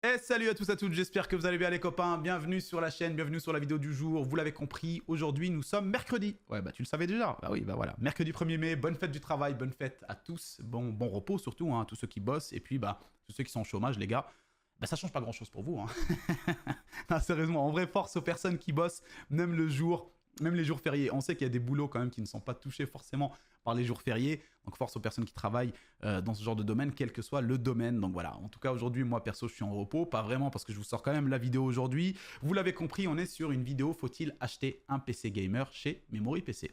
Et salut à tous à toutes, j'espère que vous allez bien les copains, bienvenue sur la chaîne, bienvenue sur la vidéo du jour, vous l'avez compris, aujourd'hui nous sommes mercredi. Ouais bah tu le savais déjà, bah oui bah voilà, mercredi 1er mai, bonne fête du travail, bonne fête à tous, bon repos surtout, hein, tous ceux qui bossent, et puis bah tous ceux qui sont au chômage les gars, bah ça change pas grand chose pour vous, hein. Non, sérieusement, en vrai force aux personnes qui bossent, même le jour, même les jours fériés. On sait qu'il y a des boulots quand même qui ne sont pas touchés forcément par les jours fériés. Donc force aux personnes qui travaillent dans ce genre de domaine, quel que soit le domaine. Donc voilà, en tout cas aujourd'hui, moi perso, je suis en repos. Pas vraiment parce que je vous sors quand même la vidéo aujourd'hui. Vous l'avez compris, on est sur une vidéo, faut-il acheter un PC gamer chez Memory PC?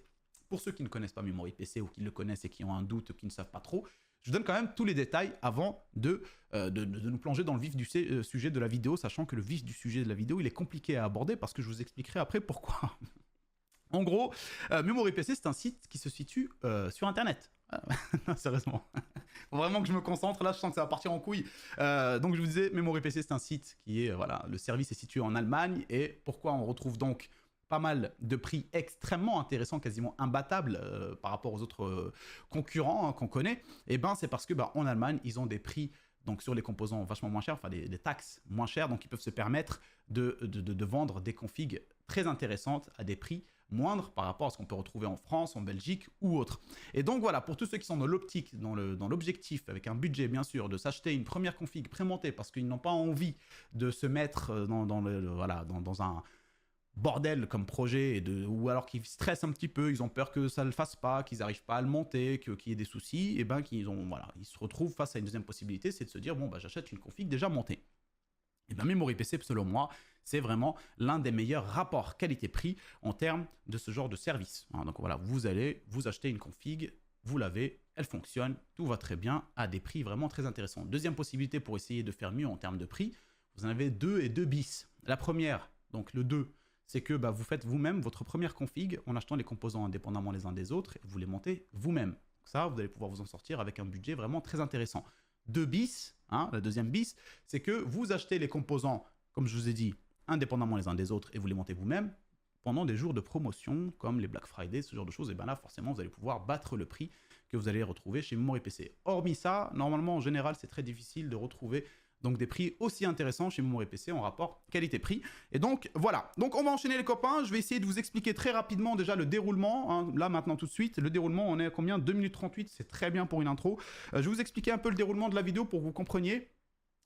Pour ceux qui ne connaissent pas Memory PC ou qui le connaissent et qui ont un doute, qui ne savent pas trop, je donne quand même tous les détails avant de nous plonger dans le vif du sujet de la vidéo, sachant que le vif du sujet de la vidéo, il est compliqué à aborder parce que je vous expliquerai après pourquoi. En gros, Memory PC, c'est un site qui se situe sur Internet. Non, sérieusement. Faut vraiment que je me concentre. Là, je sens que ça va partir en couille. Donc, je vous disais, Memory PC, c'est un site qui est... voilà, le service est situé en Allemagne. Et pourquoi on retrouve donc pas mal de prix extrêmement intéressants, quasiment imbattables par rapport aux autres concurrents qu'on connaît? Eh ben, c'est parce que en Allemagne, ils ont des prix donc sur les composants vachement moins chers, enfin des taxes moins chères, donc ils peuvent se permettre de vendre des configs très intéressantes à des prix moindres par rapport à ce qu'on peut retrouver en France, en Belgique ou autre. Et donc voilà, pour tous ceux qui sont dans l'optique, dans l'objectif, avec un budget bien sûr, de s'acheter une première config prémontée parce qu'ils n'ont pas envie de se mettre dans un bordel comme projet, ou alors qu'ils stressent un petit peu, ils ont peur que ça ne le fasse pas, qu'ils n'arrivent pas à le monter, qu'il y ait des soucis, et ben ils se retrouvent face à une deuxième possibilité, c'est de se dire, bon, bah, j'achète une config déjà montée. Et bien Memory PC, selon moi, c'est vraiment l'un des meilleurs rapports qualité-prix en termes de ce genre de service. Hein, donc voilà, vous allez vous acheter une config, vous l'avez, elle fonctionne, tout va très bien, à des prix vraiment très intéressants. Deuxième possibilité pour essayer de faire mieux en termes de prix, vous en avez 2 et 2 bis. La première, donc le 2, c'est que vous faites vous-même votre première config en achetant les composants indépendamment les uns des autres et vous les montez vous-même. Ça, vous allez pouvoir vous en sortir avec un budget vraiment très intéressant. 2 bis, hein, la deuxième bis, c'est que vous achetez les composants, comme je vous ai dit, indépendamment les uns des autres et vous les montez vous-même pendant des jours de promotion, comme les Black Friday, ce genre de choses. Et bien là, forcément, vous allez pouvoir battre le prix que vous allez retrouver chez Memory PC. Hormis ça, normalement, en général, c'est très difficile de retrouver donc des prix aussi intéressants chez Memory PC en rapport qualité-prix. Et donc voilà, donc on va enchaîner les copains, je vais essayer de vous expliquer très rapidement déjà le déroulement, hein. Là maintenant tout de suite, le déroulement on est à combien? 2 minutes 38, c'est très bien pour une intro. Je vais vous expliquer un peu le déroulement de la vidéo pour que vous compreniez.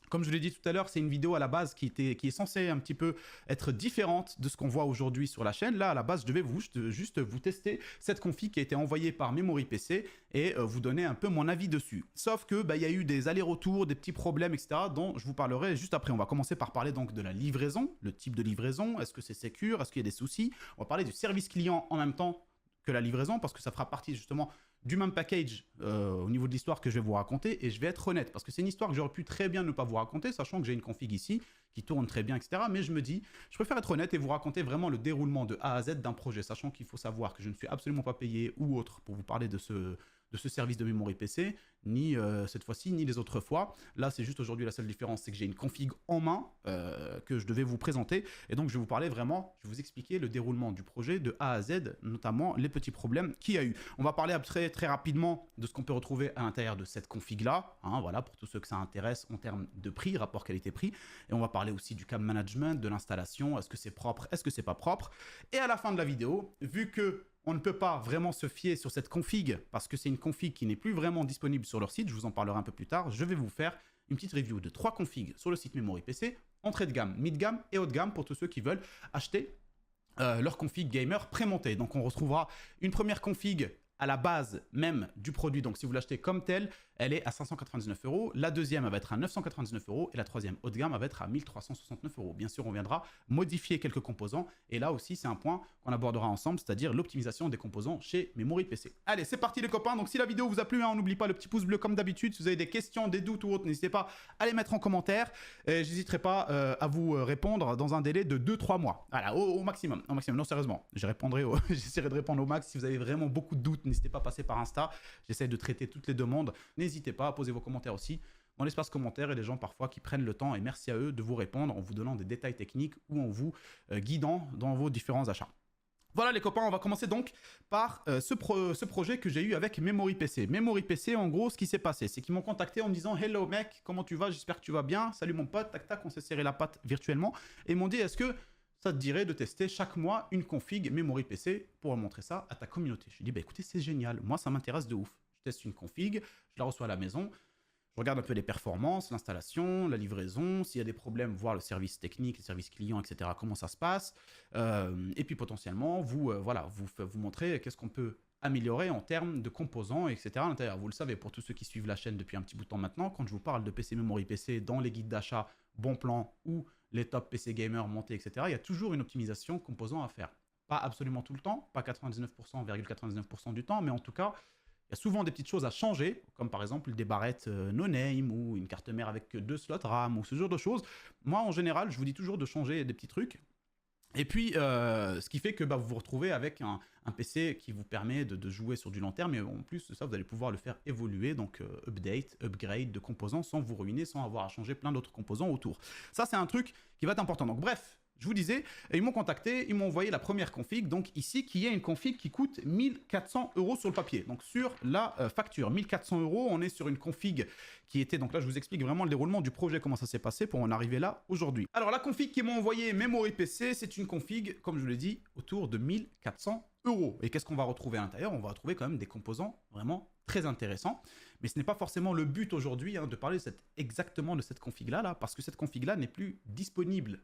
Comme je l'ai dit tout à l'heure, c'est une vidéo à la base qui est censée un petit peu être différente de ce qu'on voit aujourd'hui sur la chaîne. Là, à la base, je vais juste vous tester cette config qui a été envoyée par Memory PC et vous donner un peu mon avis dessus. Sauf que il y a eu des allers-retours, des petits problèmes, etc. dont je vous parlerai juste après. On va commencer par parler donc de la livraison, le type de livraison. Est-ce que c'est sécure? Est-ce qu'il y a des soucis? On va parler du service client en même temps que la livraison parce que ça fera partie justement du même package au niveau de l'histoire que je vais vous raconter, et je vais être honnête, parce que c'est une histoire que j'aurais pu très bien ne pas vous raconter, sachant que j'ai une config ici, qui tourne très bien, etc. Mais je me dis, je préfère être honnête et vous raconter vraiment le déroulement de A à Z d'un projet, sachant qu'il faut savoir que je ne suis absolument pas payé ou autre pour vous parler de ce service de Memory PC, ni cette fois-ci, ni les autres fois. Là, c'est juste aujourd'hui la seule différence, c'est que j'ai une config en main que je devais vous présenter, et donc je vais vous parler vraiment, je vais vous expliquer le déroulement du projet de A à Z, notamment les petits problèmes qu'il y a eu. On va parler après très rapidement de ce qu'on peut retrouver à l'intérieur de cette config-là, hein, voilà, pour tous ceux que ça intéresse en termes de prix, rapport qualité-prix, et on va parler aussi du cam management, de l'installation, est-ce que c'est propre, est-ce que c'est pas propre, et à la fin de la vidéo, vu que on ne peut pas vraiment se fier sur cette config, parce que c'est une config qui n'est plus vraiment disponible sur leur site, je vous en parlerai un peu plus tard, je vais vous faire une petite review de 3 configs sur le site Memory PC, entrée de gamme, mid gamme et haut de gamme pour tous ceux qui veulent acheter leur config gamer prémonté. Donc on retrouvera une première config à la base même du produit, donc si vous l'achetez comme tel, elle est à 599 €, la deuxième elle va être à 999 € et la troisième haut de gamme elle va être à 1369 €. Bien sûr, on viendra modifier quelques composants, et là aussi c'est un point qu'on abordera ensemble, c'est-à-dire l'optimisation des composants chez Memory PC. Allez, c'est parti les copains, donc si la vidéo vous a plu, hein, on n'oublie pas le petit pouce bleu comme d'habitude. Si vous avez des questions, des doutes ou autres, n'hésitez pas à les mettre en commentaire, et j'hésiterai pas à vous répondre dans un délai de 2-3 mois. Voilà, au maximum, non sérieusement, j'essaierai de répondre au max. Si vous avez vraiment beaucoup de doutes, n'hésitez pas à passer par Insta, j'essaie de traiter toutes les demandes. N'hésitez pas à poser vos commentaires aussi dans l'espace commentaire, et les gens parfois qui prennent le temps, et merci à eux de vous répondre en vous donnant des détails techniques ou en vous guidant dans vos différents achats. Voilà les copains, on va commencer donc par ce projet que j'ai eu avec Memory PC. Memory PC, en gros, ce qui s'est passé, c'est qu'ils m'ont contacté en me disant « Hello mec, comment tu vas? J'espère que tu vas bien. Salut mon pote, tac tac, on s'est serré la patte virtuellement. » Et ils m'ont dit « Est-ce que ça te dirait de tester chaque mois une config Memory PC pour montrer ça à ta communauté ?» Je lui ai dit « Bah écoutez, c'est génial, moi ça m'intéresse de ouf. Je teste une config, je la reçois à la maison. » Je regarde un peu les performances, l'installation, la livraison, s'il y a des problèmes, voir le service technique, le service client, etc., comment ça se passe. Et puis potentiellement, voilà, vous montrer qu'est-ce qu'on peut améliorer en termes de composants, etc. à l'intérieur. Vous le savez, pour tous ceux qui suivent la chaîne depuis un petit bout de temps maintenant, quand je vous parle de PC Memory PC dans les guides d'achat, bon plan ou les top PC gamer montés, etc., il y a toujours une optimisation composants à faire. Pas absolument tout le temps, pas 99%, 99% du temps, mais en tout cas, il y a souvent des petites choses à changer, comme par exemple des barrettes no-name ou une carte mère avec 2 slots RAM ou ce genre de choses. Moi, en général, je vous dis toujours de changer des petits trucs. Et puis, ce qui fait que vous vous retrouvez avec un PC qui vous permet de jouer sur du long terme. Et en plus de ça, vous allez pouvoir le faire évoluer, donc update, upgrade de composants sans vous ruiner, sans avoir à changer plein d'autres composants autour. Ça, c'est un truc qui va être important. Donc bref, je vous disais, ils m'ont contacté, ils m'ont envoyé la première config, donc ici, qui est une config qui coûte 1400 € sur le papier. Donc sur la facture, 1400 €, on est sur une config qui était, donc là je vous explique vraiment le déroulement du projet, comment ça s'est passé pour en arriver là aujourd'hui. Alors la config qu'ils m'ont envoyée Memory PC, c'est une config, comme je vous l'ai dit, autour de 1400 €. Et qu'est-ce qu'on va retrouver à l'intérieur? On va retrouver quand même des composants vraiment très intéressants. Mais ce n'est pas forcément le but aujourd'hui de parler exactement de cette config-là, parce que cette config-là n'est plus disponible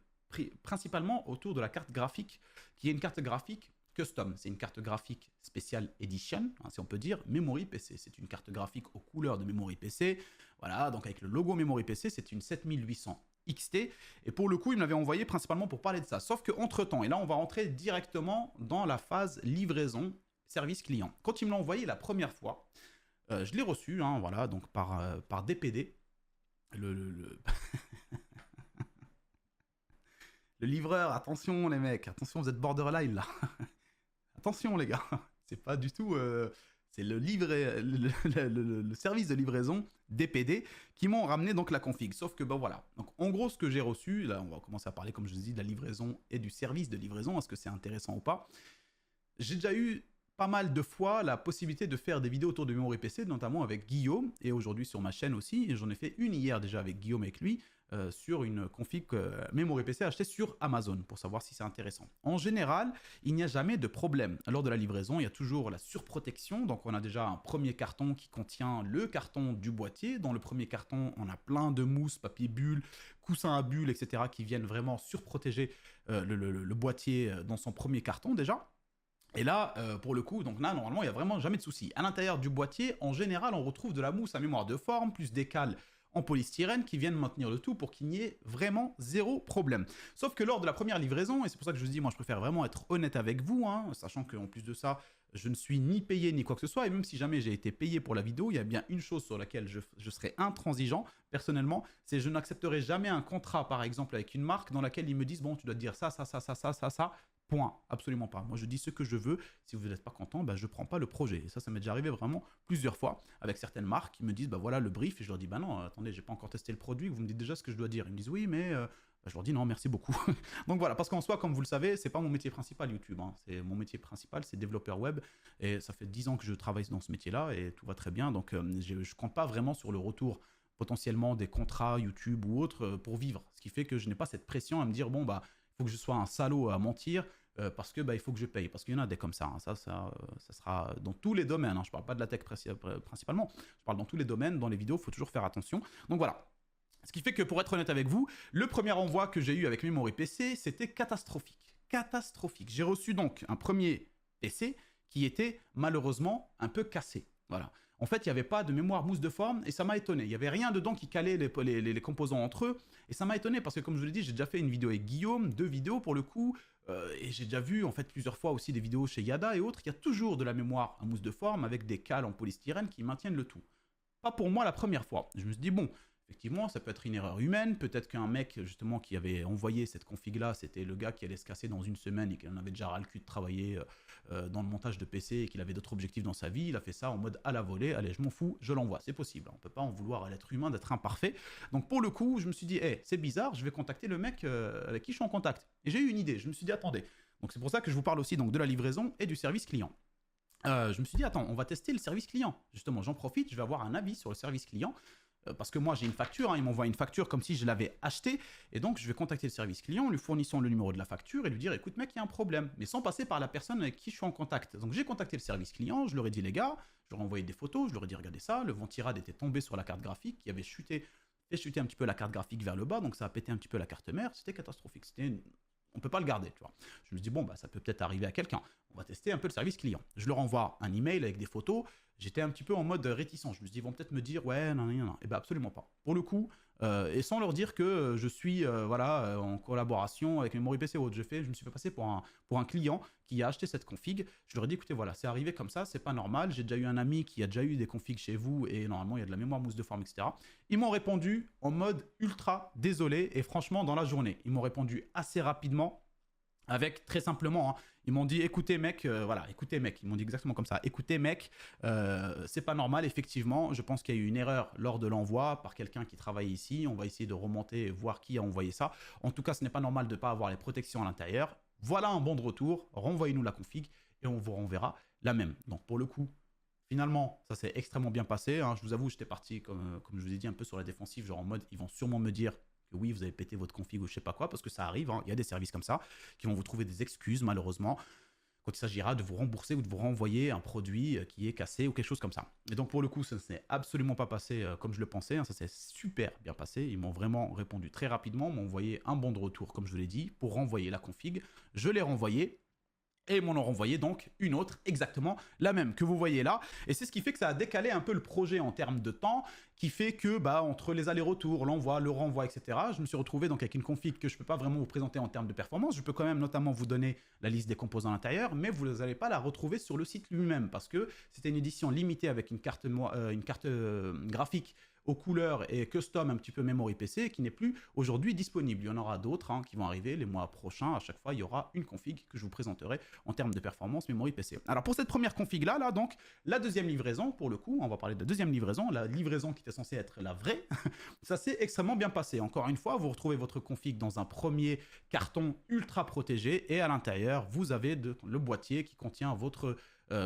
principalement autour de la carte graphique, qui est une carte graphique custom. C'est une carte graphique spéciale edition, si on peut dire, Memory PC. C'est une carte graphique aux couleurs de Memory PC. Voilà, donc avec le logo Memory PC, c'est une 7800 XT. Et pour le coup, il m'avait envoyé principalement pour parler de ça. Sauf qu'entre-temps, et là, on va rentrer directement dans la phase livraison, service client. Quand il me l'a envoyé la première fois, je l'ai reçu, voilà, donc par DPD. Le livreur, attention les mecs, attention, vous êtes borderline là. Attention les gars, c'est pas du tout... c'est le service de livraison DPD qui m'ont ramené donc la config. Sauf que voilà, donc en gros ce que j'ai reçu, là on va commencer à parler comme je vous dis de la livraison et du service de livraison, est-ce que c'est intéressant ou pas. J'ai déjà eu pas mal de fois la possibilité de faire des vidéos autour de Memory PC, notamment avec Guillaume, et aujourd'hui sur ma chaîne aussi, et j'en ai fait une hier déjà avec Guillaume avec lui, sur une config Memory PC achetée sur Amazon, pour savoir si c'est intéressant. En général, il n'y a jamais de problème. Lors de la livraison, il y a toujours la surprotection, donc on a déjà un premier carton qui contient le carton du boîtier. Dans le premier carton, on a plein de mousse, papier bulle, coussins à bulles, etc. qui viennent vraiment surprotéger le boîtier dans son premier carton déjà. Et là, pour le coup, donc là, normalement, il n'y a vraiment jamais de souci. À l'intérieur du boîtier, en général, on retrouve de la mousse à mémoire de forme, plus des cales en polystyrène qui viennent maintenir le tout pour qu'il n'y ait vraiment zéro problème. Sauf que lors de la première livraison, et c'est pour ça que je vous dis, moi je préfère vraiment être honnête avec vous, sachant qu'en plus de ça, je ne suis ni payé ni quoi que ce soit, et même si jamais j'ai été payé pour la vidéo, il y a bien une chose sur laquelle je serai intransigeant, personnellement, c'est je n'accepterai jamais un contrat, par exemple, avec une marque dans laquelle ils me disent, bon, tu dois te dire ça, point, absolument pas. Moi, je dis ce que je veux. Si vous n'êtes pas content, je ne prends pas le projet. Et ça m'est déjà arrivé vraiment plusieurs fois avec certaines marques qui me disent, voilà le brief. Et je leur dis, non, attendez, j'ai pas encore testé le produit. Vous me dites déjà ce que je dois dire. Ils me disent, oui, mais je leur dis, non, merci beaucoup. Donc voilà, parce qu'en soi, comme vous le savez, c'est pas mon métier principal YouTube. C'est mon métier principal, c'est développeur web. Et ça fait 10 ans que je travaille dans ce métier-là et tout va très bien. Donc je compte pas vraiment sur le retour potentiellement des contrats YouTube ou autres pour vivre. Ce qui fait que je n'ai pas cette pression à me dire, il faut que je sois un salaud à mentir parce que il faut que je paye. Parce qu'il y en a des comme ça. Ça sera dans tous les domaines. Je ne parle pas de la tech principalement. Je parle dans tous les domaines. Dans les vidéos, il faut toujours faire attention. Donc voilà. Ce qui fait que pour être honnête avec vous, le premier envoi que j'ai eu avec Memory PC, c'était catastrophique. Catastrophique. J'ai reçu donc un premier PC qui était malheureusement un peu cassé. Voilà. En fait, il n'y avait pas de mémoire mousse de forme et ça m'a étonné. Il n'y avait rien dedans qui calait les composants entre eux. Et ça m'a étonné parce que, comme je vous l'ai dit, j'ai déjà fait une vidéo avec Guillaume, 2 vidéos pour le coup. Et j'ai déjà vu en fait plusieurs fois aussi des vidéos chez Yada et autres. Il y a toujours de la mémoire en mousse de forme avec des cales en polystyrène qui maintiennent le tout. Pas pour moi la première fois. Je me suis dit, bon, effectivement, ça peut être une erreur humaine. Peut-être qu'un mec, justement, qui avait envoyé cette config-là, c'était le gars qui allait se casser dans une semaine et qui en avait déjà ras le cul de travailler dans le montage de PC et qu'il avait d'autres objectifs dans sa vie. Il a fait ça en mode à la volée. Allez, je m'en fous, je l'envoie. C'est possible. On ne peut pas en vouloir à l'être humain d'être imparfait. Donc, pour le coup, je me suis dit, c'est bizarre, je vais contacter le mec avec qui je suis en contact. Et j'ai eu une idée. Je me suis dit, attendez, Donc c'est pour ça que je vous parle aussi donc, de la livraison et du service client. Je me suis dit, attends, on va tester le service client. Justement, j'en profite, je vais avoir un avis sur le service client. Parce que moi, j'ai une facture, hein, il m'envoie une facture comme si je l'avais acheté. Et donc, je vais contacter le service client, lui fournissant le numéro de la facture et lui dire, écoute mec, il y a un problème. Mais sans passer par la personne avec qui je suis en contact. Donc, j'ai contacté le service client, je leur ai dit, les gars, je leur ai envoyé des photos, je leur ai dit, regardez ça, le ventirad était tombé sur la carte graphique, qui avait fait chuter un petit peu la carte graphique vers le bas, donc ça a pété un petit peu la carte mère, c'était catastrophique. On peut pas le garder, tu vois. Je me dis, bon, bah, ça peut peut-être arriver à quelqu'un. On va tester un peu le service client. Je leur envoie un email avec des photos. J'étais un petit peu en mode réticent. Je me suis dit, ils vont peut-être me dire, ouais, non, non, non. Et ben absolument pas. Pour le coup, et sans leur dire que je suis voilà, en collaboration avec Memory PC ou autre. Je me suis fait passer pour un client qui a acheté cette config. Je leur ai dit, écoutez, voilà, c'est arrivé comme ça, c'est pas normal. J'ai déjà eu un ami qui a déjà eu des configs chez vous et normalement, il y a de la mémoire mousse de forme, etc. Ils m'ont répondu en mode ultra désolé et franchement, dans la journée, ils m'ont répondu assez rapidement. Avec très simplement, hein, ils m'ont dit écoutez mec, voilà, écoutez mec, ils m'ont dit exactement comme ça, écoutez mec, c'est pas normal, effectivement, je pense qu'il y a eu une erreur lors de l'envoi par quelqu'un qui travaille ici, on va essayer de remonter et voir qui a envoyé ça. En tout cas, ce n'est pas normal de ne pas avoir les protections à l'intérieur. Voilà un bon de retour, renvoyez-nous la config et on vous renverra la même. Donc pour le coup, finalement, ça s'est extrêmement bien passé, hein. Je vous avoue, j'étais parti, comme je vous ai dit, un peu sur la défensive, genre en mode, ils vont sûrement me dire que oui, vous avez pété votre config ou je sais pas quoi, parce que ça arrive, hein. Il y a des services comme ça qui vont vous trouver des excuses, malheureusement, quand il s'agira de vous rembourser ou de vous renvoyer un produit qui est cassé ou quelque chose comme ça. Et donc pour le coup, ça ne s'est absolument pas passé comme je le pensais, hein. Ça s'est super bien passé. Ils m'ont vraiment répondu très rapidement, m'ont envoyé un bon de retour, comme je vous l'ai dit, pour renvoyer la config. Je l'ai renvoyé. Et ils m'en ont renvoyé donc une autre, exactement la même que vous voyez là. Et c'est ce qui fait que ça a décalé un peu le projet en termes de temps, qui fait que bah, entre les allers-retours, l'envoi, le renvoi, etc., je me suis retrouvé donc avec une config que je ne peux pas vraiment vous présenter en termes de performance. Je peux quand même notamment vous donner la liste des composants à l'intérieur, mais vous n'allez pas la retrouver sur le site lui-même, parce que c'était une édition limitée avec une carte graphique aux couleurs et custom un petit peu Memory PC qui n'est plus aujourd'hui disponible. Il y en aura d'autres hein, qui vont arriver les mois prochains. À chaque fois, il y aura une config que je vous présenterai en termes de performance Memory PC. Alors pour cette première config là, donc la deuxième livraison, pour le coup, on va parler de la deuxième livraison, la livraison qui était censée être la vraie, ça s'est extrêmement bien passé. Encore une fois, vous retrouvez votre config dans un premier carton ultra protégé et à l'intérieur, vous avez le boîtier qui contient votre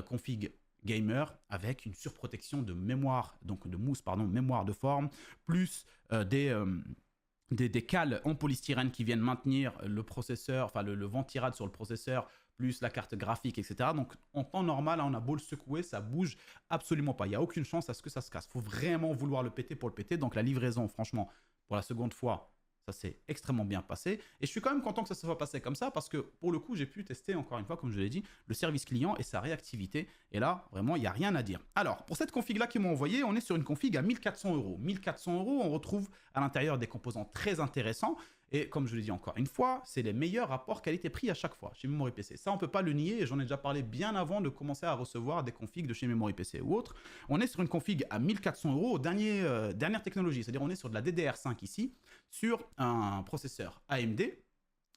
config gamer avec une surprotection de mémoire, donc de mousse, pardon, mémoire de forme, plus des cales en polystyrène qui viennent maintenir le processeur, enfin le ventirad sur le processeur, plus la carte graphique, etc. Donc en temps normal, on a beau le secouer, ça bouge absolument pas. Il n'y a aucune chance à ce que ça se casse. Il faut vraiment vouloir le péter pour le péter. Donc la livraison, franchement, pour la seconde fois, ça s'est extrêmement bien passé. Et je suis quand même content que ça se soit passé comme ça parce que pour le coup, j'ai pu tester encore une fois, comme je l'ai dit, le service client et sa réactivité. Et là, vraiment, il n'y a rien à dire. Alors, pour cette config-là qu'ils m'ont envoyé, on est sur une config à 1400 €. 1400 €, on retrouve à l'intérieur des composants très intéressants. Et comme je l'ai dit encore une fois, c'est les meilleurs rapports qualité-prix à chaque fois chez Memory PC. Ça, on ne peut pas le nier et j'en ai déjà parlé bien avant de commencer à recevoir des configs de chez Memory PC ou autre. On est sur une config à 1400 € dernière technologie, c'est-à-dire on est sur de la DDR5 ici, sur un processeur AMD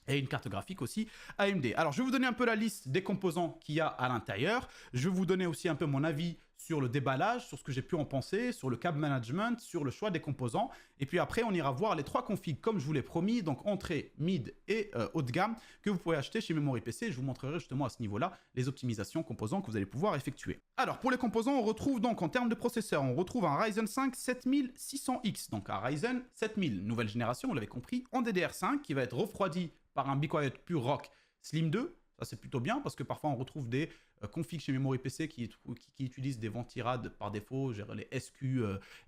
et une carte graphique aussi AMD. Alors, je vais vous donner un peu la liste des composants qu'il y a à l'intérieur. Je vais vous donner aussi un peu mon avis sur le déballage, sur ce que j'ai pu en penser, sur le câble management, sur le choix des composants. Et puis après, on ira voir les 3 configs comme je vous l'ai promis, donc entrée, mid et haut de gamme, que vous pouvez acheter chez Memory PC. Je vous montrerai justement à ce niveau-là les optimisations composants que vous allez pouvoir effectuer. Alors, pour les composants, on retrouve donc en termes de processeur, on retrouve un Ryzen 5 7600X, donc un Ryzen 7000, nouvelle génération, vous l'avez compris, en DDR5, qui va être refroidi par un Be Quiet Pure Rock Slim 2. Ça, c'est plutôt bien parce que parfois, on retrouve des configs chez Memory PC qui utilisent des ventirad par défaut, les SQ,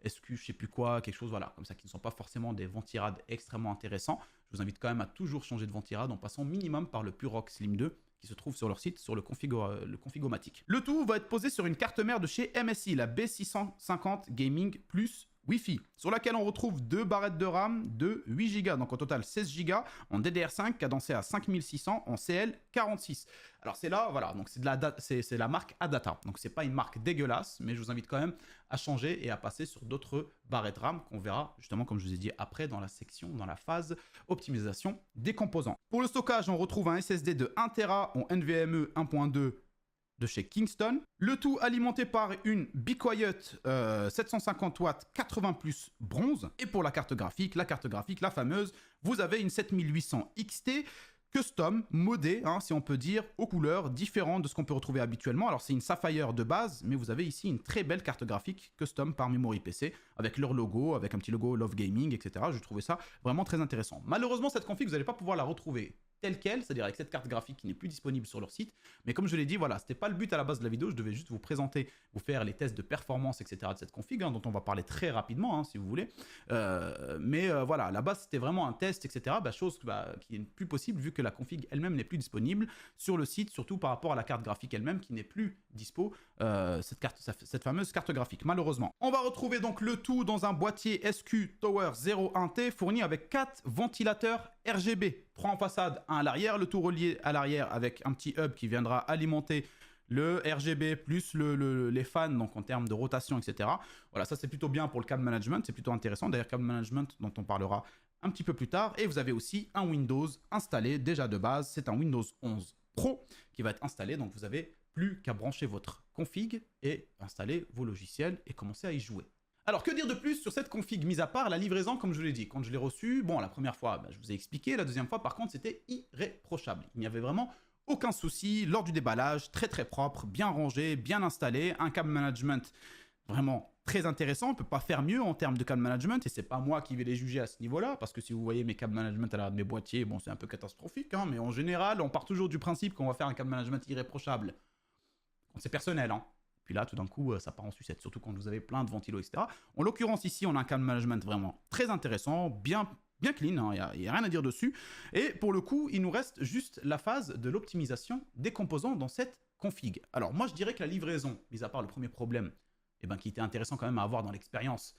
je sais plus quoi, quelque chose, voilà, comme ça, qui ne sont pas forcément des ventirad extrêmement intéressants. Je vous invite quand même à toujours changer de ventirad en passant minimum par le Pure Rock Slim 2 qui se trouve sur leur site, sur le Configomatic. Le tout va être posé sur une carte mère de chez MSI, la B650 Gaming Plus Wi-Fi, sur laquelle on retrouve 2 barrettes de RAM de 8 Go, donc au total 16 Go en DDR5 cadencé à 5600 en CL46. Alors c'est là, voilà, donc c'est la marque Adata, donc c'est pas une marque dégueulasse, mais je vous invite quand même à changer et à passer sur d'autres barrettes RAM qu'on verra justement, comme je vous ai dit, après dans la section, dans la phase optimisation des composants. Pour le stockage, on retrouve un SSD de 1 Tera en NVMe 1.2 de chez Kingston. Le tout alimenté par une Be Quiet 750 watts 80 plus bronze. Et pour la carte graphique, la fameuse, vous avez une 7800 XT custom, modé, hein, si on peut dire, aux couleurs différentes de ce qu'on peut retrouver habituellement. Alors c'est une Sapphire de base, mais vous avez ici une très belle carte graphique custom par Memory PC, avec leur logo, avec un petit logo Love Gaming, etc. Je trouvais ça vraiment très intéressant. Malheureusement, cette config, vous n'allez pas pouvoir la retrouver telle quelle, c'est-à-dire avec cette carte graphique qui n'est plus disponible sur leur site. Mais comme je l'ai dit, voilà, c'était pas le but à la base de la vidéo, je devais juste vous présenter, vous faire les tests de performance, etc. de cette config, hein, dont on va parler très rapidement, hein, si vous voulez. Voilà, à la base, c'était vraiment un test, etc. Chose qui n'est plus possible vu que la config elle-même n'est plus disponible sur le site, surtout par rapport à la carte graphique elle-même qui n'est plus dispo, cette fameuse carte graphique, malheureusement. On va retrouver donc le tout dans un boîtier SQ Tower 01T fourni avec 4 ventilateurs RGB, 3 en façade, 1 à l'arrière, le tout relié à l'arrière avec un petit hub qui viendra alimenter le RGB plus les fans, donc en termes de rotation, etc. Voilà, ça c'est plutôt bien pour le cable management, c'est plutôt intéressant. D'ailleurs, cable management dont on parlera un petit peu plus tard. Et vous avez aussi un Windows installé déjà de base, c'est un Windows 11 Pro qui va être installé, donc vous avez plus qu'à brancher votre config et installer vos logiciels et commencer à y jouer. Alors, que dire de plus sur cette config, mis à part la livraison, comme je l'ai dit. Quand je l'ai reçue, bon, la première fois, je vous ai expliqué. La deuxième fois, par contre, c'était irréprochable. Il n'y avait vraiment aucun souci lors du déballage, très très propre, bien rangé, bien installé. Un cable management vraiment très intéressant. On ne peut pas faire mieux en termes de cable management. Et c'est pas moi qui vais les juger à ce niveau-là. Parce que si vous voyez mes câbles management à l'arrière de mes boîtiers, bon, c'est un peu catastrophique. Hein, mais en général, on part toujours du principe qu'on va faire un cable management irréprochable. C'est personnel, hein. Puis là, tout d'un coup, ça part en sucette, surtout quand vous avez plein de ventilos, etc. En l'occurrence, ici, on a un cable management vraiment très intéressant, bien clean, il n'y a rien à dire dessus. Et pour le coup, il nous reste juste la phase de l'optimisation des composants dans cette config. Alors moi, je dirais que la livraison, mis à part le premier problème, qui était intéressant quand même à avoir dans l'expérience,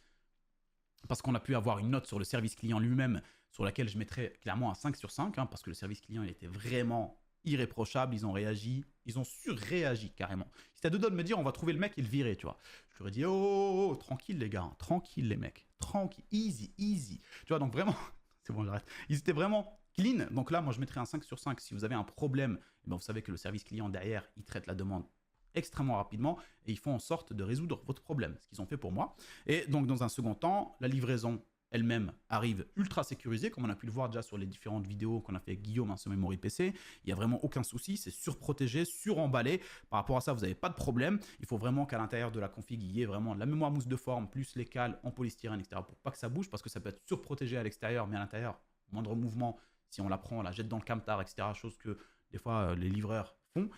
parce qu'on a pu avoir une note sur le service client lui-même, sur laquelle je mettrais clairement un 5 sur 5, hein, parce que le service client, il était vraiment irréprochable, ils ont réagi, ils ont surréagi carrément. C'était à deux doigts de me dire on va trouver le mec et le virer, tu vois. Je leur ai dit oh, tranquille les gars, hein, tranquille les mecs, tranquille, easy, easy. Tu vois, donc vraiment, c'est bon, j'arrête. Ils étaient vraiment clean, donc là moi je mettrais un 5 sur 5. Si vous avez un problème, vous savez que le service client derrière, il traite la demande extrêmement rapidement et ils font en sorte de résoudre votre problème, ce qu'ils ont fait pour moi. Et donc dans un second temps, la livraison elle-même arrive ultra sécurisée, comme on a pu le voir déjà sur les différentes vidéos qu'on a fait avec Guillaume sur Memory PC. Il n'y a vraiment aucun souci, c'est surprotégé, suremballé. Par rapport à ça, vous n'avez pas de problème. Il faut vraiment qu'à l'intérieur de la config, il y ait vraiment la mémoire mousse de forme, plus les cales en polystyrène, etc. pour pas que ça bouge, parce que ça peut être surprotégé à l'extérieur, mais à l'intérieur, moindre mouvement, si on la prend, on la jette dans le camtar, etc. Chose que des fois les livreurs font,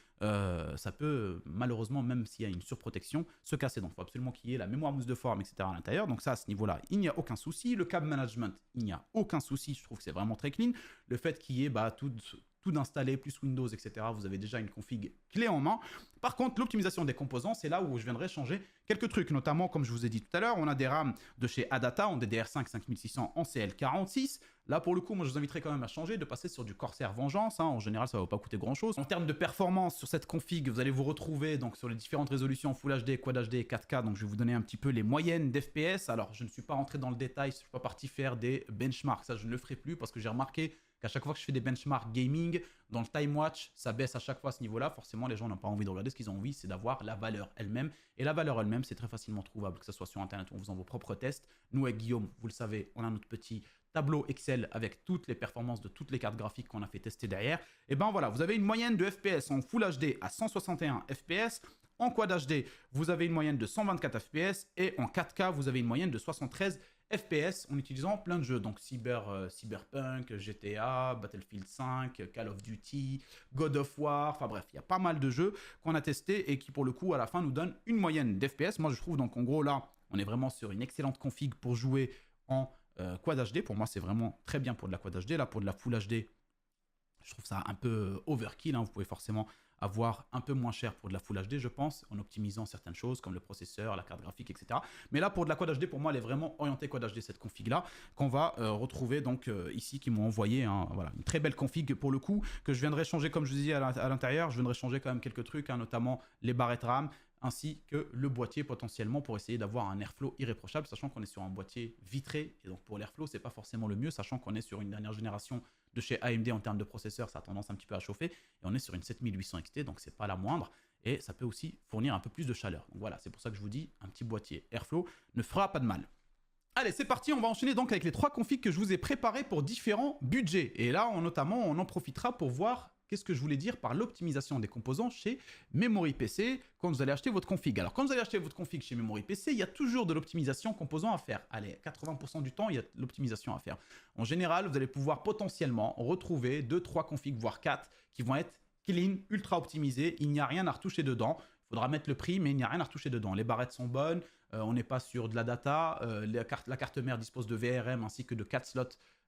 ça peut malheureusement, même s'il y a une surprotection, se casser. Donc il faut absolument qu'il y ait la mémoire mousse de forme, etc. à l'intérieur. Donc ça, à ce niveau-là, il n'y a aucun souci. Le cable management, il n'y a aucun souci. Je trouve que c'est vraiment très clean. Le fait qu'il y ait tout d'installer, plus Windows, etc. Vous avez déjà une config clé en main. Par contre, l'optimisation des composants, c'est là où je viendrai changer quelques trucs. Notamment, comme je vous ai dit tout à l'heure, on a des RAM de chez Adata en DDR5 5600 en CL46. Là, pour le coup, moi, je vous inviterai quand même à changer, de passer sur du Corsair Vengeance. Hein. En général, ça ne va pas coûter grand-chose. En termes de performance sur cette config, vous allez vous retrouver donc, sur les différentes résolutions Full HD, Quad HD et 4K. Donc, je vais vous donner un petit peu les moyennes d'FPS. Alors, je ne suis pas rentré dans le détail, je ne suis pas parti faire des benchmarks. Ça, je ne le ferai plus parce que j'ai remarqué qu'à chaque fois que je fais des benchmarks gaming, dans le time watch, ça baisse à chaque fois à ce niveau-là. Forcément, les gens n'ont pas envie de regarder. Ce qu'ils ont envie, c'est d'avoir la valeur elle-même. Et la valeur elle-même, c'est très facilement trouvable, que ce soit sur Internet ou en faisant vos propres tests. Nous, avec Guillaume, vous le savez, on a notre petit tableau Excel avec toutes les performances de toutes les cartes graphiques qu'on a fait tester derrière. Et ben voilà, vous avez une moyenne de FPS en Full HD à 161 FPS. En Quad HD, vous avez une moyenne de 124 FPS. Et en 4K, vous avez une moyenne de 73 FPS en utilisant plein de jeux, donc Cyberpunk, GTA, Battlefield 5, Call of Duty, God of War, enfin bref, il y a pas mal de jeux qu'on a testés et qui pour le coup à la fin nous donnent une moyenne d'FPS. Moi je trouve donc en gros là, on est vraiment sur une excellente config pour jouer en Quad HD. Pour moi c'est vraiment très bien pour de la Quad HD. Là pour de la Full HD, je trouve ça un peu overkill, hein. Vous pouvez forcément avoir un peu moins cher pour de la Full HD, je pense, en optimisant certaines choses comme le processeur, la carte graphique, etc. Mais là, pour de la Quad HD, pour moi, elle est vraiment orientée Quad HD, cette config-là, qu'on va retrouver donc ici, qui m'ont envoyé. Hein, voilà, une très belle config pour le coup, que je viendrai changer, comme je vous disais, à l'intérieur. Je viendrai changer quand même quelques trucs, hein, notamment les barrettes RAM, ainsi que le boîtier potentiellement pour essayer d'avoir un airflow irréprochable, sachant qu'on est sur un boîtier vitré. Et donc pour l'airflow, c'est pas forcément le mieux, sachant qu'on est sur une dernière génération de chez AMD en termes de processeur, ça a tendance un petit peu à chauffer. Et on est sur une 7800 XT, donc c'est pas la moindre. Et ça peut aussi fournir un peu plus de chaleur. Donc voilà, c'est pour ça que je vous dis, un petit boîtier airflow ne fera pas de mal. Allez, c'est parti, on va enchaîner donc avec les 3 configs que je vous ai préparés pour différents budgets. Et là, notamment, on en profitera pour voir qu'est-ce que je voulais dire par l'optimisation des composants chez Memory PC quand vous allez acheter votre config. Alors, quand vous allez acheter votre config chez Memory PC, il y a toujours de l'optimisation composants à faire. Allez, 80% du temps, il y a de l'optimisation à faire. En général, vous allez pouvoir potentiellement retrouver 2-3 configs, voire 4, qui vont être clean, ultra optimisés. Il n'y a rien à retoucher dedans. Il faudra mettre le prix, mais il n'y a rien à retoucher dedans. Les barrettes sont bonnes, on n'est pas sur de la data. La carte mère dispose de VRM ainsi que de 4 slots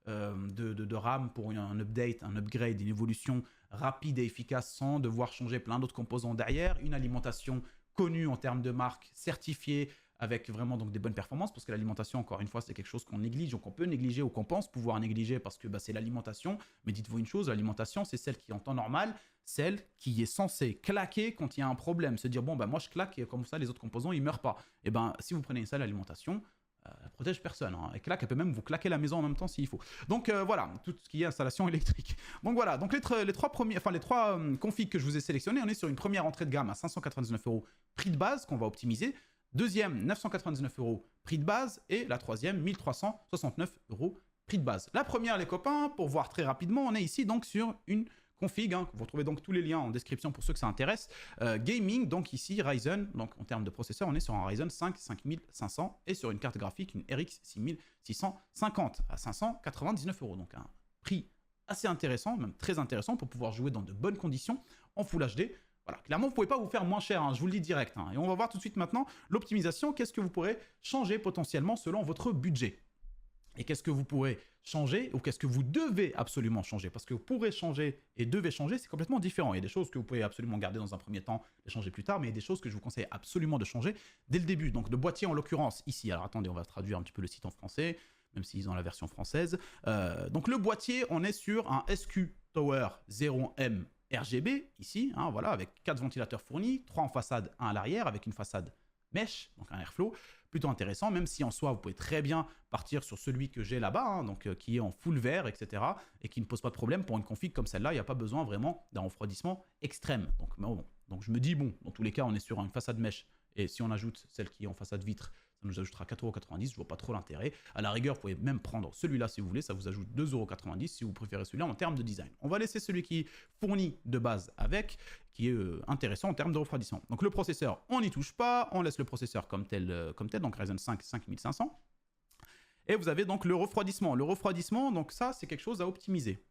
de RAM pour un update, un upgrade, une évolution rapide et efficace sans devoir changer plein d'autres composants derrière. Une alimentation connue en termes de marque, certifiée, avec vraiment donc des bonnes performances, parce que l'alimentation, encore une fois, c'est quelque chose qu'on néglige, ou qu'on peut négliger, ou qu'on pense pouvoir négliger, parce que c'est l'alimentation. Mais dites-vous une chose, l'alimentation, c'est celle qui, en temps normal, celle qui est censée claquer quand il y a un problème. Se dire, bon, moi je claque, et comme ça, les autres composants, ils meurent pas. Et si vous prenez ça, l'alimentation, elle protège personne. Hein. Elle claque, elle peut même vous claquer la maison en même temps s'il faut. Donc voilà, tout ce qui est installation électrique. Donc voilà, donc les 3 configs que je vous ai sélectionnés, on est sur une première entrée de gamme à 599 €, prix de base qu'on va optimiser. Deuxième, 999 €, prix de base. Et la troisième, 1369 €, prix de base. La première, les copains, pour voir très rapidement, on est ici donc sur une config. Hein. Vous retrouvez donc tous les liens en description pour ceux que ça intéresse. Gaming, donc ici, Ryzen. Donc en termes de processeur, on est sur un Ryzen 5 5500 et sur une carte graphique, une RX 6650 à 599 €. Donc un prix assez intéressant, même très intéressant pour pouvoir jouer dans de bonnes conditions en Full HD. Voilà, clairement, vous ne pouvez pas vous faire moins cher, hein, je vous le dis direct. Hein. Et on va voir tout de suite maintenant l'optimisation. Qu'est-ce que vous pourrez changer potentiellement selon votre budget? Et qu'est-ce que vous pourrez changer ou qu'est-ce que vous devez absolument changer? Parce que vous pourrez changer et devez changer, c'est complètement différent. Il y a des choses que vous pouvez absolument garder dans un premier temps, les changer plus tard, mais il y a des choses que je vous conseille absolument de changer dès le début. Donc le boîtier en l'occurrence ici. Alors attendez, on va traduire un petit peu le site en français, même s'ils ont la version française. Donc le boîtier, on est sur un SQ Tower 0M RGB, ici, hein, voilà, avec 4 ventilateurs fournis, 3 en façade, 1 à l'arrière, avec une façade mesh, donc un airflow, plutôt intéressant, même si en soi, vous pouvez très bien partir sur celui que j'ai là-bas, hein, donc qui est en full vert, etc., et qui ne pose pas de problème pour une config comme celle-là, il n'y a pas besoin vraiment d'un refroidissement extrême. Donc je me dis, bon, dans tous les cas, on est sur une façade mesh, et si on ajoute celle qui est en façade vitre, ça nous ajoutera 4,90 €, je vois pas trop l'intérêt. À la rigueur, vous pouvez même prendre celui-là si vous voulez, ça vous ajoute 2,90 € si vous préférez celui-là en termes de design. On va laisser celui qui est fourni de base avec, qui est intéressant en termes de refroidissement. Donc le processeur, on n'y touche pas, on laisse le processeur comme tel, donc Ryzen 5 5500. Et vous avez donc le refroidissement. Le refroidissement, donc ça, c'est quelque chose à optimiser.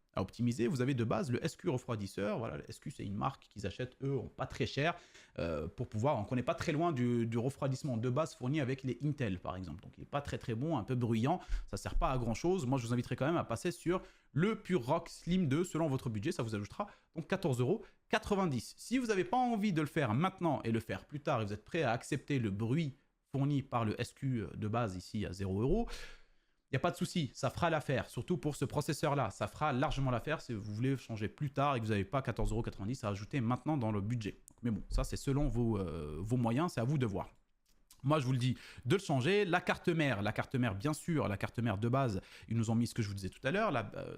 Vous avez de base le SQ refroidisseur. Voilà, le SQ, c'est une marque qu'ils achètent, eux, pas très cher, pour pouvoir... Donc, on n'est pas très loin du refroidissement de base fourni avec les Intel, par exemple. Donc, il n'est pas très très bon, un peu bruyant. Ça ne sert pas à grand-chose. Moi, je vous inviterai quand même à passer sur le Pure Rock Slim 2, selon votre budget. Ça vous ajoutera donc 14,90 €. Si vous n'avez pas envie de le faire maintenant et le faire plus tard, et vous êtes prêt à accepter le bruit fourni par le SQ de base ici à 0 €, il n'y a pas de souci, ça fera l'affaire, surtout pour ce processeur-là. Ça fera largement l'affaire si vous voulez changer plus tard et que vous n'avez pas 14,90 € à ajouter maintenant dans le budget. Mais bon, ça c'est selon vos moyens, c'est à vous de voir. Moi, je vous le dis, de le changer. La carte mère, bien sûr, la carte mère de base, ils nous ont mis ce que je vous disais tout à l'heure.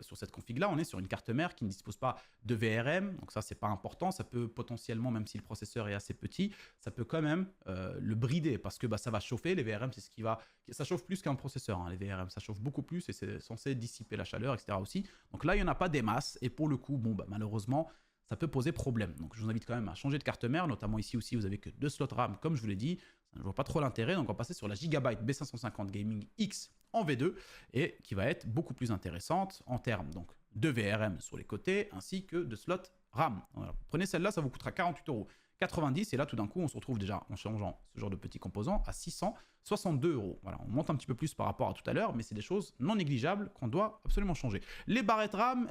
Sur cette config-là, on est sur une carte mère qui ne dispose pas de VRM. Donc ça, c'est pas important. Ça peut potentiellement, même si le processeur est assez petit, ça peut quand même le brider parce que ça va chauffer. Les VRM, c'est ce qui va... Ça chauffe plus qu'un processeur. Hein, les VRM, ça chauffe beaucoup plus et c'est censé dissiper la chaleur, etc. aussi. Donc là, il n'y en a pas des masses. Et pour le coup, malheureusement... ça peut poser problème. Donc je vous invite quand même à changer de carte mère, notamment ici aussi, vous avez que 2 slots RAM, comme je vous l'ai dit. Je ne vois pas trop l'intérêt, donc on va passer sur la Gigabyte B550 Gaming X en V2, et qui va être beaucoup plus intéressante en termes donc, de VRM sur les côtés, ainsi que de slots RAM. Voilà. Prenez celle-là, ça vous coûtera 48,90 €, et là tout d'un coup, on se retrouve déjà en changeant ce genre de petits composants à 662 €. Voilà, on monte un petit peu plus par rapport à tout à l'heure, mais c'est des choses non négligeables qu'on doit absolument changer. Les barrettes RAM,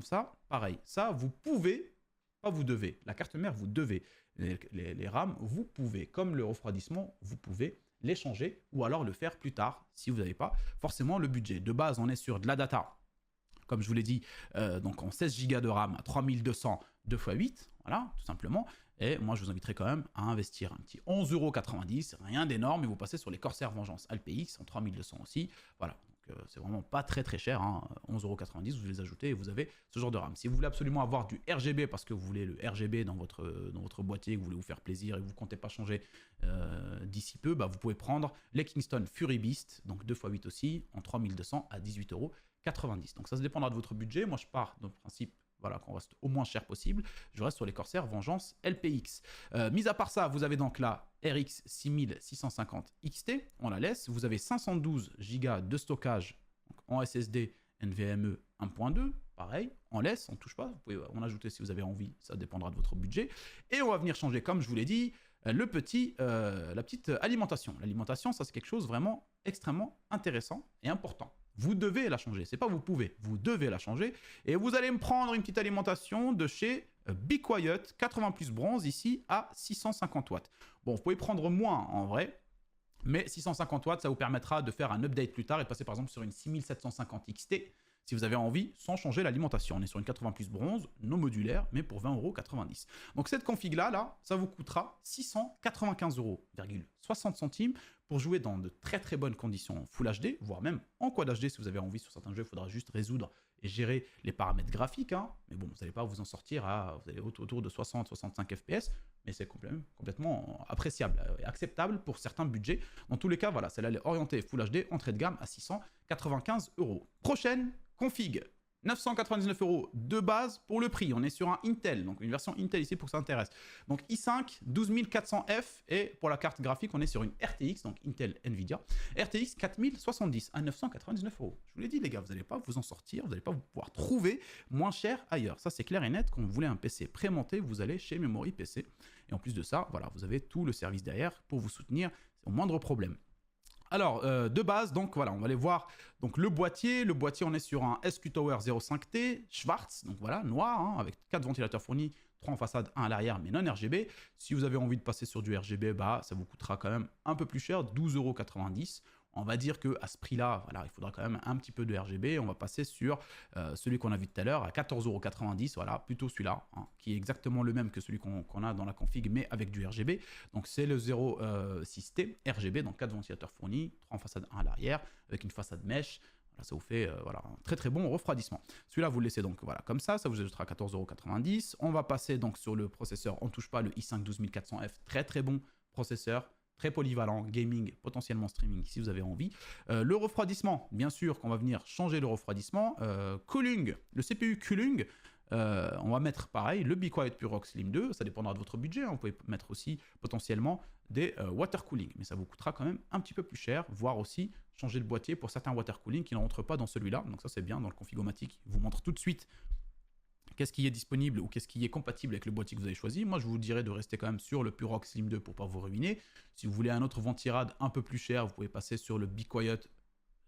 ça, pareil. Ça, vous pouvez, pas vous devez. La carte mère, vous devez. Les RAM, vous pouvez. Comme le refroidissement, vous pouvez les changer ou alors le faire plus tard si vous n'avez pas forcément le budget. De base, on est sur de la data, comme je vous l'ai dit, donc en 16 Go de RAM à 3200 2x8, voilà, tout simplement. Et moi, je vous inviterai quand même à investir un petit 11,90 €, rien d'énorme, et vous passez sur les Corsair Vengeance Alpx en 3200 aussi. Voilà, c'est vraiment pas très cher, hein. 11,90 €, vous les ajoutez et vous avez ce genre de RAM. Si vous voulez absolument avoir du RGB parce que vous voulez le RGB dans votre boîtier, que vous voulez vous faire plaisir et que vous ne comptez pas changer d'ici peu, bah, vous pouvez prendre les Kingston Fury Beast, donc 2x8 aussi, en 3200 à 18,90 €. Donc ça se dépendra de votre budget. Moi je pars dans le principe, voilà, qu'on reste au moins cher possible. Je reste sur les Corsair Vengeance LPX. Mis à part ça, vous avez donc la RX 6650 XT, on la laisse. Vous avez 512 Go de stockage donc en SSD NVMe 1.2, pareil, on laisse, on ne touche pas. Vous pouvez en ajouter si vous avez envie, ça dépendra de votre budget. Et on va venir changer, comme je vous l'ai dit, la petite alimentation. L'alimentation, ça c'est quelque chose vraiment extrêmement intéressant et important. Vous devez la changer, c'est pas vous pouvez, vous devez la changer. Et vous allez me prendre une petite alimentation de chez Be Quiet, 80 plus bronze, ici à 650 watts. Bon, vous pouvez prendre moins en vrai, mais 650 watts, ça vous permettra de faire un update plus tard et de passer par exemple sur une 6750 XT, si vous avez envie, sans changer l'alimentation. On est sur une 80 plus bronze, non modulaire, mais pour 20,90 €. Donc cette config-là, ça vous coûtera 695,60 € pour jouer dans de très bonnes conditions Full HD, voire même en Quad HD si vous avez envie. Sur certains jeux, il faudra juste résoudre et gérer les paramètres graphiques, hein. Mais bon, vous n'allez pas vous en sortir vous allez autour de 60-65 FPS, mais c'est complètement appréciable et acceptable pour certains budgets. Dans tous les cas, voilà, celle-là est orientée Full HD, entrée de gamme à 695 €. Prochaine config, 999 € de base pour le prix. On est sur un Intel, donc une version Intel ici pour que ça intéresse. Donc i5 12400F et pour la carte graphique, on est sur une RTX, donc Intel Nvidia, RTX 4070 à 999 €. Je vous l'ai dit les gars, vous n'allez pas vous en sortir, vous n'allez pas pouvoir trouver moins cher ailleurs. Ça c'est clair et net. Quand vous voulez un PC prémonté, vous allez chez Memory PC. Et en plus de ça, voilà, vous avez tout le service derrière pour vous soutenir au moindre problème. Alors, de base, donc voilà, on va aller voir donc, le boîtier. Le boîtier, on est sur un SQ Tower 05T, Schwarz, donc voilà, noir, hein, avec 4 ventilateurs fournis, 3 en façade, 1 à l'arrière, mais non RGB. Si vous avez envie de passer sur du RGB, bah, ça vous coûtera quand même un peu plus cher, 12,90 €. On va dire qu'à ce prix-là, voilà, il faudra quand même un petit peu de RGB. On va passer sur celui qu'on a vu tout à l'heure à 14,90 €. Voilà, plutôt celui-là, hein, qui est exactement le même que celui qu'on a dans la config, mais avec du RGB. Donc c'est le 06T RGB, donc 4 ventilateurs fournis, 3 en façade, 1 à l'arrière, avec une façade mèche. Voilà, ça vous fait voilà, un très bon refroidissement. Celui-là, vous le laissez donc voilà, comme ça vous ajoutera 14,90 €. On va passer donc sur le processeur, on ne touche pas, le i5 12400F, très bon processeur. Très polyvalent, gaming, potentiellement streaming si vous avez envie. Le refroidissement, bien sûr qu'on va venir changer le refroidissement. Cooling, le CPU Cooling, on va mettre pareil, le Be Quiet Purox Slim 2, ça dépendra de votre budget, hein. Vous pouvez mettre aussi potentiellement des water cooling, mais ça vous coûtera quand même un petit peu plus cher, voire aussi changer le boîtier pour certains water cooling qui ne rentrent pas dans celui-là. Donc ça c'est bien, dans le configomatique, il vous montre tout de suite qu'est-ce qui est disponible ou qu'est-ce qui est compatible avec le boîtier que vous avez choisi. Moi, je vous dirais de rester quand même sur le Purox Slim 2 pour ne pas vous ruiner. Si vous voulez un autre ventirad un peu plus cher, vous pouvez passer sur le Be Quiet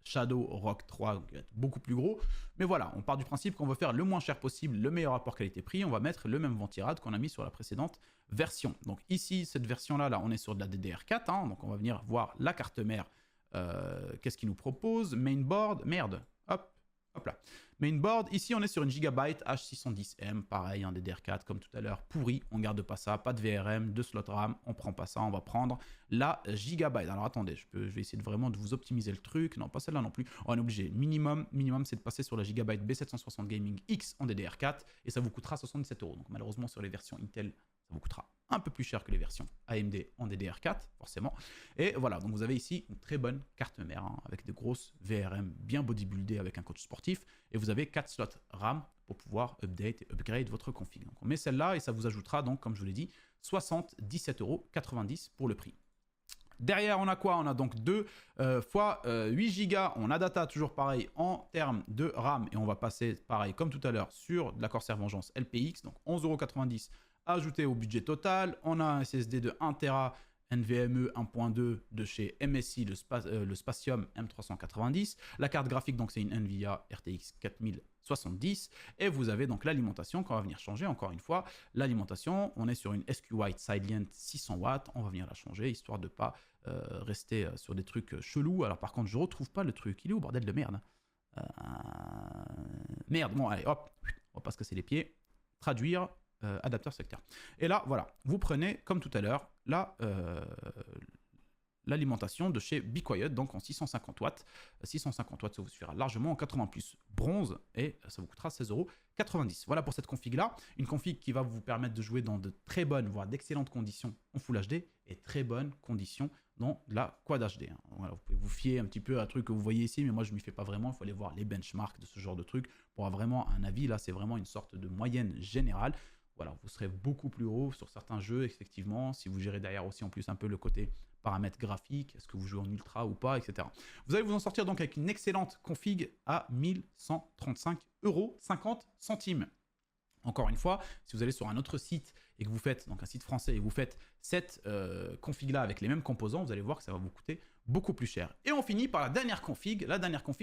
Shadow Rock 3, qui va être beaucoup plus gros. Mais voilà, on part du principe qu'on veut faire le moins cher possible, le meilleur rapport qualité-prix. On va mettre le même ventirad qu'on a mis sur la précédente version. Donc ici, cette version-là, on est sur de la DDR4. Hein, donc on va venir voir la carte mère. Qu'est-ce qu'il nous propose? Mainboard, merde, hop là. Mainboard, ici on est sur une Gigabyte H610M, pareil, un DDR4 comme tout à l'heure, pourri, on garde pas ça, pas de VRM, de slot RAM, on prend pas ça, on va prendre la Gigabyte. Alors attendez, je vais essayer vraiment de vous optimiser le truc, non pas celle-là non plus, on est obligé, minimum c'est de passer sur la Gigabyte B760 Gaming X en DDR4 et ça vous coûtera 77 €. Donc malheureusement sur les versions Intel, ça vous coûtera un peu plus cher que les versions AMD en DDR4, forcément. Et voilà, donc vous avez ici une très bonne carte mère, hein, avec des grosses VRM bien bodybuildées avec un coach sportif. Et vous avez 4 slots RAM pour pouvoir update et upgrade votre config. Donc on met celle-là et ça vous ajoutera donc, comme je vous l'ai dit, 77,90 € pour le prix. Derrière, on a quoi? On a donc 2 fois 8 Go. On a data, toujours pareil, en termes de RAM. Et on va passer, pareil, comme tout à l'heure, sur de la Corsair Vengeance LPX. Donc 11,90 € ajouté au budget total. On a un SSD de 1 Tera NVMe 1.2 de chez MSI, le Spatium M390. La carte graphique, donc c'est une Nvidia RTX 4070. Et vous avez donc l'alimentation qu'on va venir changer. Encore une fois, l'alimentation, on est sur une SQWhite Silent 600 watts. On va venir la changer, histoire de ne pas rester sur des trucs chelous. Alors par contre, je ne retrouve pas le truc. Il est où, bordel de merde? Merde, bon allez, hop, on va pas se casser les pieds. Traduire. Adapteur secteur. Et là, voilà, vous prenez, comme tout à l'heure, l'alimentation de chez Be Quiet, donc en 650 watts. 650 watts, ça vous suffira largement en 80 plus bronze et ça vous coûtera 16,90 €. Voilà pour cette config-là. Une config qui va vous permettre de jouer dans de très bonnes, voire d'excellentes conditions en Full HD et très bonnes conditions dans la Quad HD. Voilà, vous pouvez vous fier un petit peu à un truc que vous voyez ici, mais moi je ne m'y fais pas vraiment. Il faut aller voir les benchmarks de ce genre de truc pour avoir vraiment un avis. Là, c'est vraiment une sorte de moyenne générale. Voilà, vous serez beaucoup plus haut sur certains jeux, effectivement, si vous gérez derrière aussi en plus un peu le côté paramètres graphiques, est-ce que vous jouez en ultra ou pas, etc. Vous allez vous en sortir donc avec une excellente config à 1135,50 €. Encore une fois, si vous allez sur un autre site et que vous faites, donc un site français, et vous faites cette config-là avec les mêmes composants, vous allez voir que ça va vous coûter beaucoup plus cher. Et on finit par la dernière config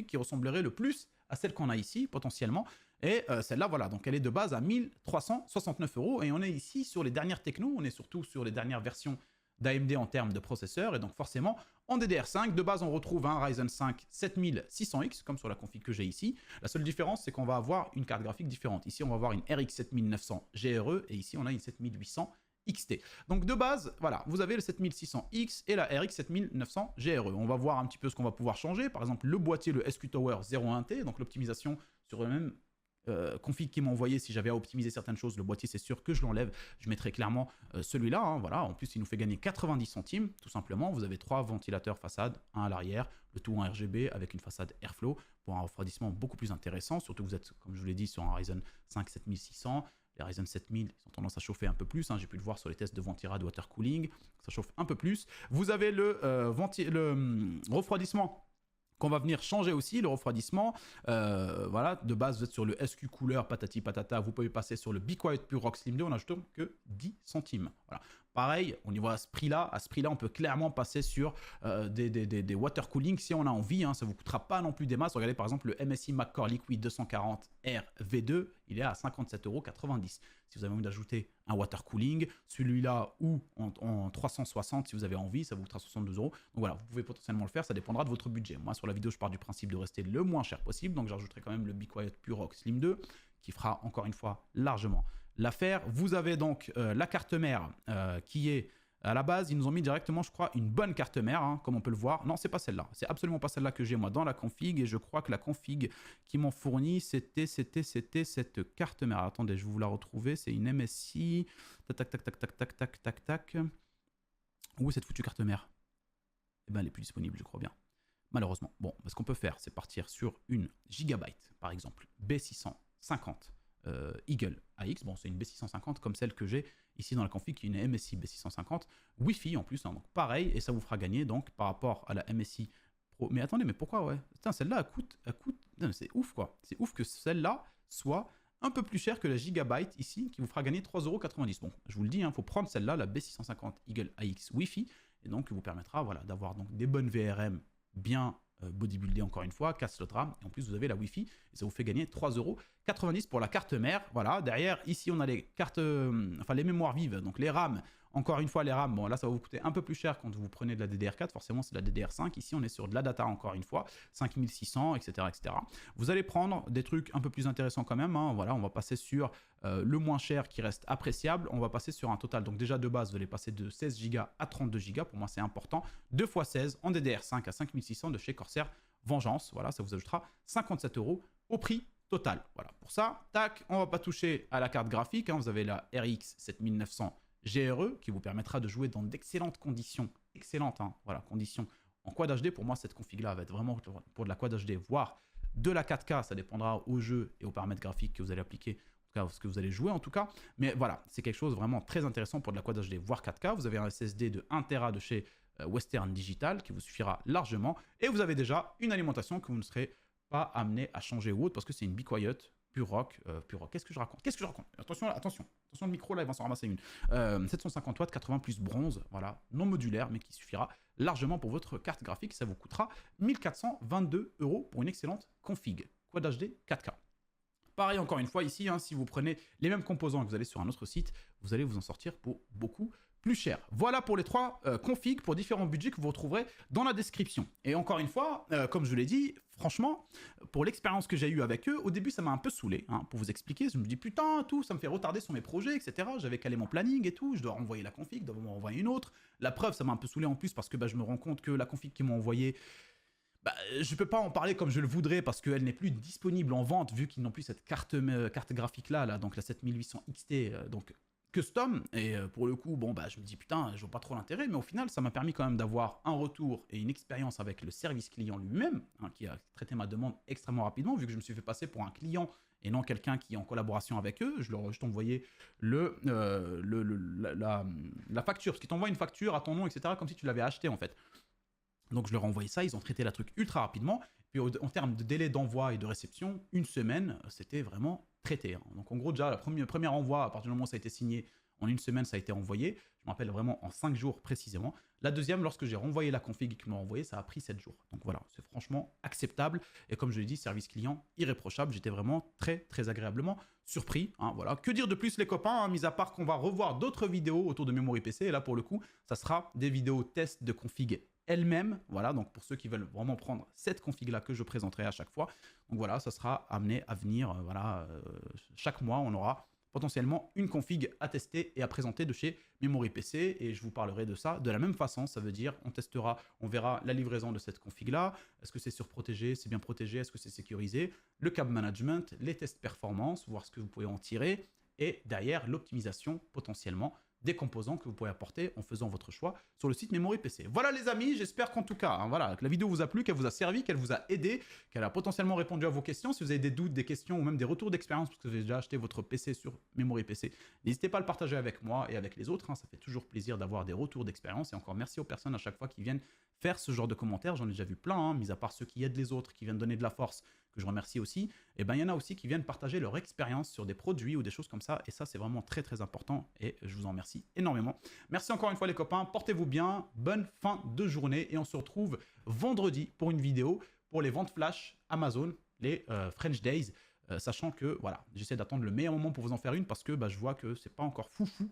qui ressemblerait le plus à celle qu'on a ici, potentiellement. Et celle-là, voilà, donc elle est de base à 1369 € et on est ici sur les dernières technos, on est surtout sur les dernières versions d'AMD en termes de processeurs, et donc forcément, en DDR5, de base, on retrouve un Ryzen 5 7600X, comme sur la config que j'ai ici. La seule différence, c'est qu'on va avoir une carte graphique différente. Ici, on va avoir une RX 7900 GRE, et ici, on a une 7800 XT. Donc de base, voilà, vous avez le 7600X et la RX 7900 GRE. On va voir un petit peu ce qu'on va pouvoir changer. Par exemple, le boîtier, le SQ Tower 01T, donc l'optimisation sur le même config qui m'a envoyé. Si j'avais à optimiser certaines choses, le boîtier, c'est sûr que je l'enlève. Je mettrai clairement celui-là, hein, voilà. En plus, il nous fait gagner 90 centimes, tout simplement. Vous avez 3 ventilateurs façade, un à l'arrière, le tout en RGB avec une façade Airflow pour un refroidissement beaucoup plus intéressant. Surtout que vous êtes, comme je vous l'ai dit, sur un Ryzen 5 7600. Les Ryzen 7000, ils ont tendance à chauffer un peu plus. Hein. J'ai pu le voir sur les tests de Ventirad water cooling. Ça chauffe un peu plus. Vous avez le refroidissement qu'on va venir changer aussi, le refroidissement. Voilà, de base, vous êtes sur le SQ Cooler, patati patata. Vous pouvez passer sur le Be Quiet Pure Rock Slim 2 en ajoutant que 10 centimes. Voilà. Pareil, au niveau à ce prix-là, on peut clairement passer sur des water cooling si on a envie. Hein, ça ne vous coûtera pas non plus des masses. Regardez par exemple le MSI McCore Liquid 240R V2, il est à 57,90 €. Si vous avez envie d'ajouter un water cooling, celui-là ou en 360 si vous avez envie, ça vous coûtera 62 €. Donc voilà, vous pouvez potentiellement le faire, ça dépendra de votre budget. Moi sur la vidéo, je pars du principe de rester le moins cher possible, donc j'ajouterai quand même le Be Quiet Pure Rock Slim 2 qui fera encore une fois largement l'affaire. Vous avez donc la carte mère qui est à la base, ils nous ont mis directement, je crois, une bonne carte mère, hein, comme on peut le voir. Non, c'est pas celle-là. C'est absolument pas celle-là que j'ai moi dans la config. Et je crois que la config qu'ils m'ont fournie, c'était cette carte mère. Alors, attendez, je vais vous la retrouver. C'est une MSI. Tac, tac, tac, tac, tac, tac, tac, tac. Où est cette foutue carte mère? Eh ben, elle est plus disponible, je crois bien. Malheureusement. Bon, ce qu'on peut faire, c'est partir sur une Gigabyte, par exemple, B650. Eagle AX, bon c'est une B650 comme celle que j'ai ici dans la config, qui est une MSI B650 Wi-Fi en plus, hein, donc pareil, et ça vous fera gagner donc par rapport à la MSI Pro. Mais attendez, mais pourquoi ouais? Putain, celle-là elle coûte... c'est ouf quoi, c'est ouf que celle-là soit un peu plus chère que la Gigabyte ici, qui vous fera gagner 3,90 €. Bon, je vous le dis, il faut prendre celle-là, la B650 Eagle AX Wi-Fi, et donc vous permettra voilà, d'avoir donc des bonnes VRM bien bodybuildé encore une fois, 4 slots RAM, et en plus vous avez la Wi-Fi, et ça vous fait gagner 3,90 € pour la carte mère. Voilà, derrière, ici on a les cartes, enfin les mémoires vives, donc les RAM. Encore une fois, les RAM, bon là ça va vous coûter un peu plus cher quand vous prenez de la DDR4, forcément c'est de la DDR5. Ici on est sur de la data encore une fois, 5600, etc., etc. Vous allez prendre des trucs un peu plus intéressants quand même, hein. Voilà, on va passer sur le moins cher qui reste appréciable. On va passer sur un total, donc déjà de base vous allez passer de 16 Go à 32 Go, pour moi c'est important. 2 x 16 en DDR5 à 5600 de chez Corsair Vengeance, voilà, ça vous ajoutera 57 € au prix total. Voilà, pour ça, tac, on va pas toucher à la carte graphique, hein. Vous avez la RX 7900 GRE qui vous permettra de jouer dans d'excellentes conditions, excellentes, hein, voilà, conditions en Quad HD. Pour moi, cette config-là va être vraiment pour de la Quad HD, voire de la 4K, ça dépendra au jeu et aux paramètres graphiques que vous allez appliquer, en tout cas, ce que vous allez jouer en tout cas. Mais voilà, c'est quelque chose vraiment très intéressant pour de la Quad HD, voire 4K. Vous avez un SSD de 1 Tera de chez Western Digital qui vous suffira largement. Et vous avez déjà une alimentation que vous ne serez pas amené à changer ou autre parce que c'est une Be Quiet Pure Rock. Qu'est-ce que je raconte? Attention, attention, le micro là, il va s'en ramasser une. 750 watts, 80 plus bronze, voilà, non modulaire, mais qui suffira largement pour votre carte graphique. Ça vous coûtera 1422 € pour une excellente config Quad HD 4K. Pareil, encore une fois, ici, hein, si vous prenez les mêmes composants et que vous allez sur un autre site, vous allez vous en sortir pour beaucoup plus cher. Voilà pour les 3 configs pour différents budgets que vous retrouverez dans la description. Et encore une fois, comme je l'ai dit, franchement, pour l'expérience que j'ai eue avec eux, au début ça m'a un peu saoulé, hein, pour vous expliquer. Je me dis putain, tout, ça me fait retarder sur mes projets, etc. J'avais calé mon planning et tout, je dois renvoyer la config, je dois m'en envoyer une autre. La preuve, ça m'a un peu saoulé en plus parce que je me rends compte que la config qu'ils m'ont envoyée, je peux pas en parler comme je le voudrais parce qu'elle n'est plus disponible en vente vu qu'ils n'ont plus cette carte graphique là, donc la 7800 XT, donc custom. Et pour le coup, bon je me dis putain, je vois pas trop l'intérêt, mais au final, ça m'a permis quand même d'avoir un retour et une expérience avec le service client lui-même, hein, qui a traité ma demande extrêmement rapidement vu que je me suis fait passer pour un client et non quelqu'un qui est en collaboration avec eux. Je leur ai juste envoyé la facture, parce qu'ils t'envoient une facture à ton nom, etc., comme si tu l'avais acheté en fait. Donc je leur ai envoyé ça, ils ont traité la truc ultra rapidement. Puis en termes de délai d'envoi et de réception, 1 semaine, c'était vraiment traité. Hein. Donc en gros, déjà, le premier envoi, à partir du moment où ça a été signé, en 1 semaine, ça a été envoyé. Je me rappelle vraiment en 5 jours précisément. La deuxième, lorsque j'ai renvoyé la config qu'ils m'ont envoyé, ça a pris 7 jours. Donc voilà, c'est franchement acceptable. Et comme je l'ai dit, service client irréprochable. J'étais vraiment très agréablement surpris. Hein, voilà. Que dire de plus les copains, hein, mis à part qu'on va revoir d'autres vidéos autour de Memory PC. Et là, pour le coup, ça sera des vidéos tests de config elle-même, voilà, donc pour ceux qui veulent vraiment prendre cette config-là que je présenterai à chaque fois. Donc voilà, ça sera amené à venir, chaque mois, on aura potentiellement une config à tester et à présenter de chez Memory PC, et je vous parlerai de ça de la même façon. Ça veut dire, on testera, on verra la livraison de cette config-là, est-ce que c'est surprotégé, c'est bien protégé, est-ce que c'est sécurisé, le câble management, les tests performance, voir ce que vous pouvez en tirer, et derrière, l'optimisation potentiellement des composants que vous pouvez apporter en faisant votre choix sur le site Memory PC. Voilà les amis, j'espère qu'en tout cas, voilà, que la vidéo vous a plu, qu'elle vous a servi, qu'elle vous a aidé, qu'elle a potentiellement répondu à vos questions. Si vous avez des doutes, des questions ou même des retours d'expérience parce que vous avez déjà acheté votre PC sur Memory PC, n'hésitez pas à le partager avec moi et avec les autres. Hein, ça fait toujours plaisir d'avoir des retours d'expérience. Et encore merci aux personnes à chaque fois qui viennent faire ce genre de commentaires. J'en ai déjà vu plein, hein, mis à part ceux qui aident les autres, qui viennent donner de la force, que je remercie aussi. Et il y en a aussi qui viennent partager leur expérience sur des produits ou des choses comme ça. Et ça, c'est vraiment très important. Et je vous en remercie énormément. Merci encore une fois les copains. Portez-vous bien. Bonne fin de journée. Et on se retrouve vendredi pour une vidéo pour les ventes flash Amazon, les French Days. Sachant que voilà, j'essaie d'attendre le meilleur moment pour vous en faire une parce que je vois que c'est pas encore foufou.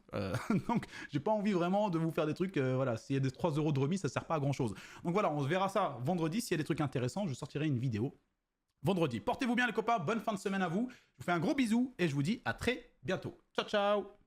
Donc j'ai pas envie vraiment de vous faire des trucs. Voilà, s'il y a des 3 € de remise, ça sert pas à grand chose. Donc voilà, on se verra ça vendredi. S'il y a des trucs intéressants, je sortirai une vidéo vendredi. Portez-vous bien les copains, bonne fin de semaine à vous. Je vous fais un gros bisou et je vous dis à très bientôt. Ciao ciao.